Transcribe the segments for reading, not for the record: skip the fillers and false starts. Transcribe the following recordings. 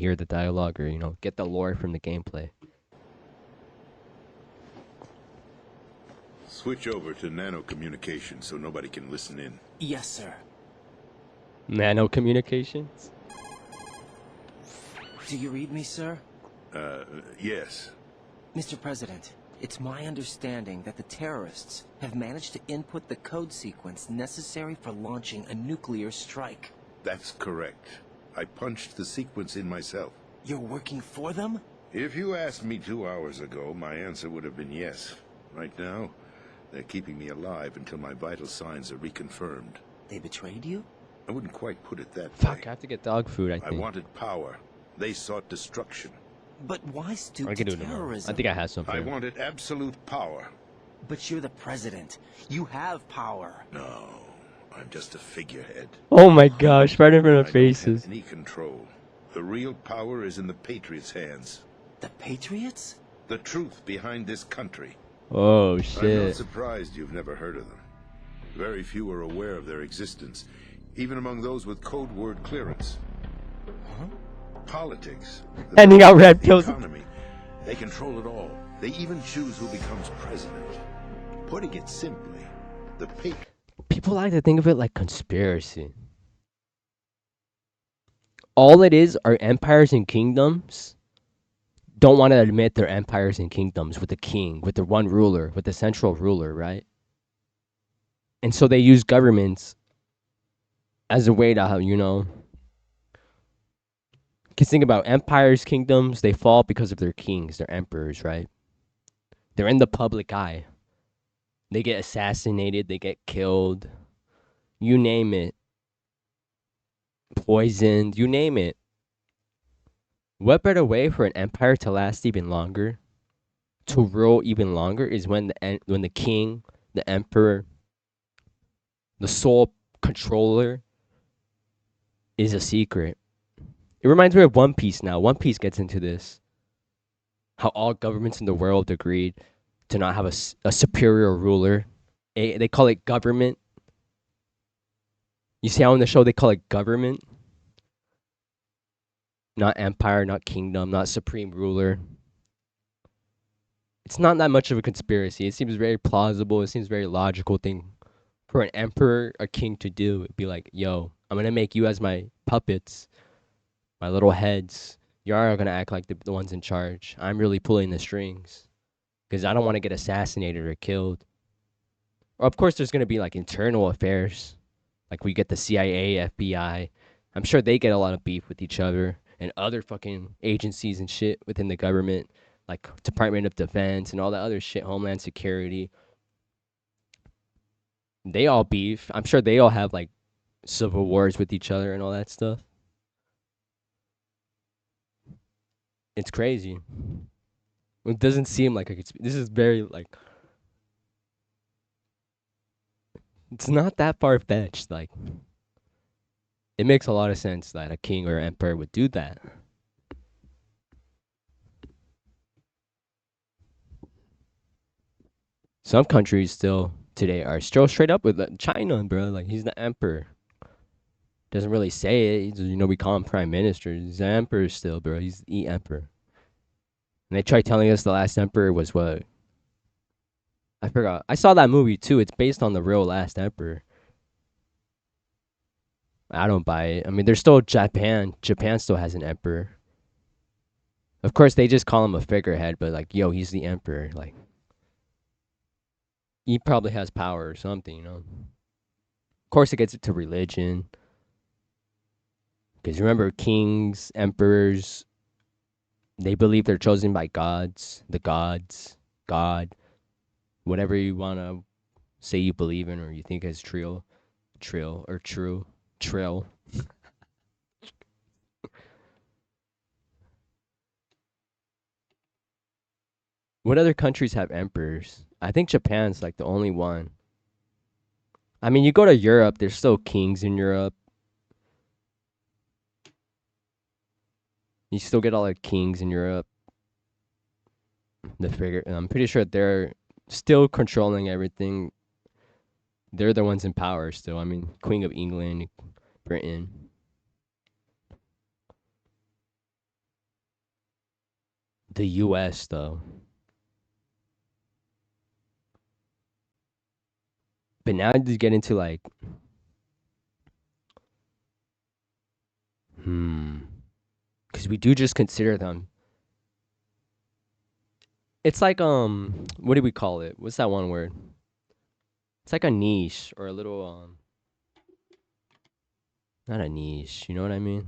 hear the dialogue or get the lore from the gameplay. Switch over to nano communication so nobody can listen in. Yes, sir. Nano communications? Do you read me, sir? Yes. Mr. President, it's my understanding that the terrorists have managed to input the code sequence necessary for launching a nuclear strike. That's correct. I punched the sequence in myself. You're working for them? If you asked me 2 hours ago, my answer would have been yes. Right now, they're keeping me alive until my vital signs are reconfirmed. They betrayed you? I wouldn't quite put it that way. Fuck, I have to get dog food, I think. I wanted power. They sought destruction. But why stoop I to can do it tomorrow. terrorism? I think I have something. I wanted absolute power. But you're the president. You have power. No, I'm just a figurehead. Oh my gosh, right in front of I faces. don't have any control. The real power is in the Patriots' hands. The Patriots? The truth behind this country. Oh I'm not shit. surprised you've never heard of them. Very few are aware of their existence, even among those with code word clearance. Huh? Politics. Handing out red the pills. economy. They control it all. They even choose who becomes president. Putting it simply, the People like to think of it like conspiracy. All it is are empires and kingdoms don't want to admit they're empires and kingdoms with the king, with the one ruler, with the central ruler, right? And so they use governments as a way to, because think about empires, kingdoms, they fall because of their kings, their emperors, right? They're in the public eye. They get assassinated, they get killed, you name it. Poisoned, you name it. What better way for an empire to last even longer, to rule even longer, is when the king, the emperor, the sole controller is a secret. It reminds me of One Piece now. One Piece gets into this. How all governments in the world agreed to not have a superior ruler. They call it government. You see how in the show they call it government? Not empire, not kingdom, not supreme ruler. It's not that much of a conspiracy. It seems very plausible. It seems very logical thing for an emperor, a king to do. It'd be like, yo, I'm going to make you as my puppets, my little heads. You're going to act like the ones in charge. I'm really pulling the strings because I don't want to get assassinated or killed. Or of course, there's going to be like internal affairs. Like we get the CIA, FBI. I'm sure they get a lot of beef with each other and other fucking agencies and shit within the government, like Department of Defense and all that other shit, Homeland Security. They all beef. I'm sure they all have like civil wars with each other and all that stuff. It's crazy. It doesn't seem like this is very like, it's not that far fetched. Like, it makes a lot of sense that a king or emperor would do that. Some countries still today are still straight up with China, bro. Like, he's the emperor. Doesn't really say it. We call him prime minister. He's the emperor still, bro. He's the emperor. And they try telling us the last emperor was what? I forgot. I saw that movie too. It's based on the real last emperor. I don't buy it. I mean, there's still Japan. Japan still has an emperor. Of course, they just call him a figurehead, but like, yo, he's the emperor. Like, he probably has power or something, Of course, it gets into religion. Because remember, kings, emperors, they believe they're chosen by gods, the gods, God, whatever you want to say you believe in or you think is true. What other countries have emperors? I think Japan's like the only one. I mean, you go to Europe, there's still kings in Europe. You still get all the kings in Europe. I'm pretty sure they're still controlling everything. They're the ones in power still. I mean, Queen of England, Britain. the U.S. though. But now to get into like, because we do just consider them. It's like what do we call it? What's that one word? It's like a niche or a little not a niche. You know what I mean?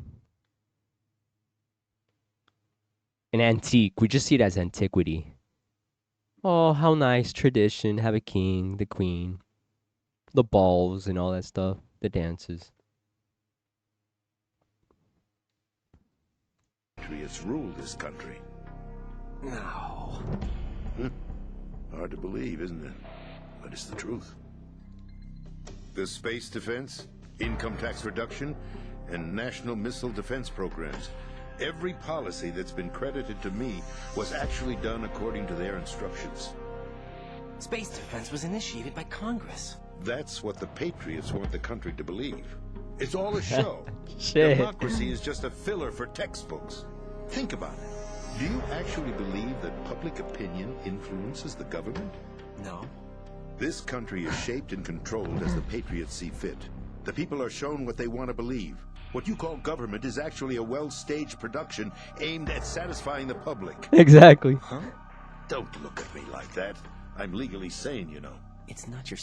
An antique. We just see it as antiquity. Oh, how nice tradition. Have a king, the queen, the balls, and all that stuff. The dances. Patriots rule this country. No. Hard to believe, isn't it? But it's the truth. The space defense, income tax reduction, and national missile defense programs. Every policy that's been credited to me was actually done according to their instructions. Space defense was initiated by Congress. That's what the Patriots want the country to believe. It's all a show. Shit. Democracy is just a filler for textbooks. Think about it. Do you actually believe that public opinion influences the government? No. This country is shaped and controlled as the Patriots see fit. The people are shown what they want to believe. What you call government is actually a well-staged production aimed at satisfying the public. Exactly. Huh? Don't look at me like that. I'm legally sane, you know. It's not your...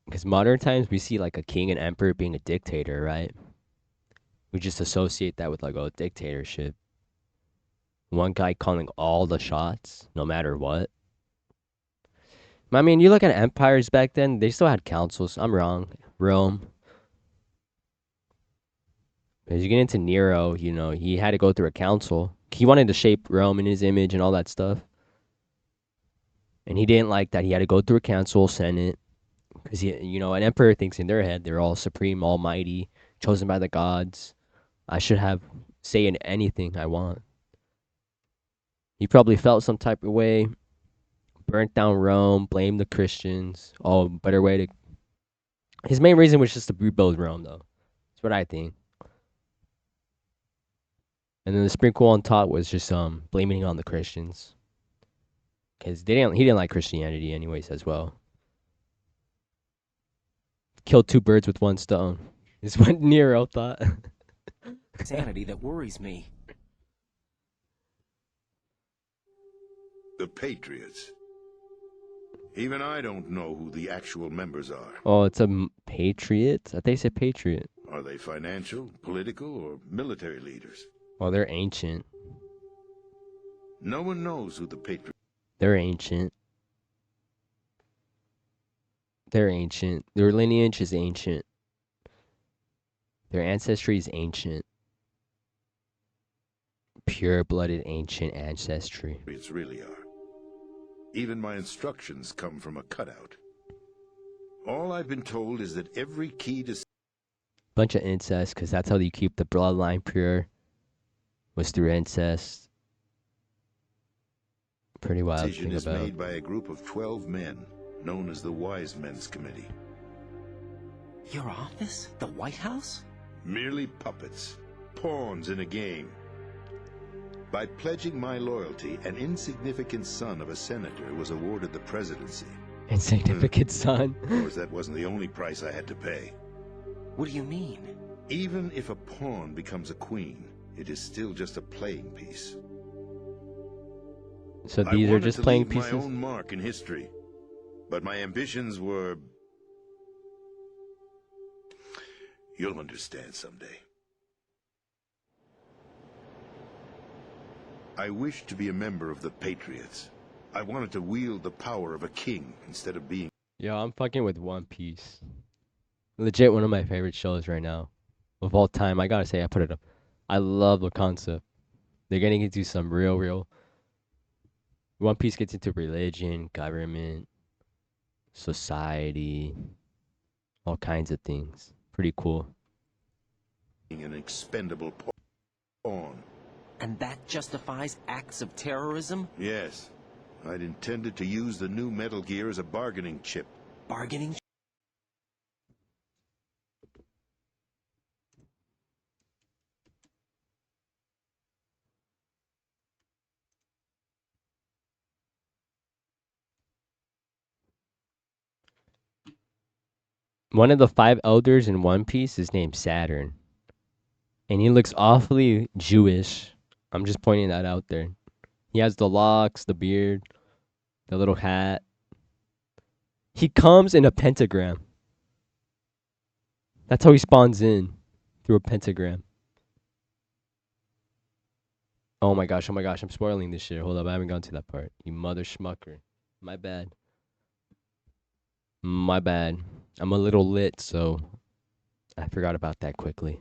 Because modern times we see like a king and emperor being a dictator, right? We just associate that with like a dictatorship. One guy calling all the shots, no matter what. I mean, you look at empires back then, they still had councils. I'm wrong. Rome. As you get into Nero, you know, he had to go through a council. He wanted to shape Rome in his image and all that stuff. And he didn't like that. He had to go through a council, senate. Because, you know, an emperor thinks in their head they're all supreme, almighty, chosen by the gods. I should have say in anything I want. He probably felt some type of way. Burnt down Rome, blamed the Christians. Oh, better way to... His main reason was just to rebuild Rome, though. That's what I think. And then the sprinkle on top was just blaming it on the Christians. Because he didn't like Christianity anyways as well. Killed two birds with one stone. Is what Nero thought. Sanity that worries me. The Patriots. Even I don't know who the actual members are. Oh, it's a patriot? I think they said patriot. Are they financial, political, or military leaders? Well, they're ancient. No one knows who the Patriots... They're ancient. They're ancient. Their lineage is ancient. Their ancestry is ancient. Pure-blooded ancient ancestry. really are. Even my instructions come from a cutout. All I've been told is that every key to... Bunch of incest, because that's how you keep the bloodline pure. Was through incest. Pretty wild decision thing is about. made by a group of 12 men, known as the Wise Men's Committee. Your office? The White House? Merely puppets, pawns in a game. By pledging my loyalty, an insignificant son of a senator was awarded the presidency. Insignificant son. Of course, that wasn't the only price I had to pay. What do you mean? Even if a pawn becomes a queen, it is still just a playing piece. So these are just playing pieces? I wanted to leave my own mark in history, but my ambitions were... You'll understand someday. I wished to be a member of the Patriots. I wanted to wield the power of a king instead of being... Yo, I'm fucking with One Piece. Legit one of my favorite shows right now. Of all time, I gotta say, I put it up. I love the concept. They're getting into some real... One Piece gets into religion, government, society, all kinds of things. Pretty cool. An expendable pawn. And that justifies acts of terrorism? Yes. I'd intended to use the new Metal Gear as a bargaining chip. Bargaining? One of the five elders in One Piece is named Saturn, and he looks awfully Jewish. I'm just pointing that out there. He has the locks, the beard, the little hat. He comes in a pentagram. That's how he spawns in, through a pentagram. Oh my gosh, I'm spoiling this shit. Hold up, I haven't gone to that part. You mother schmucker. My bad. My bad. I'm a little lit, so I forgot about that quickly.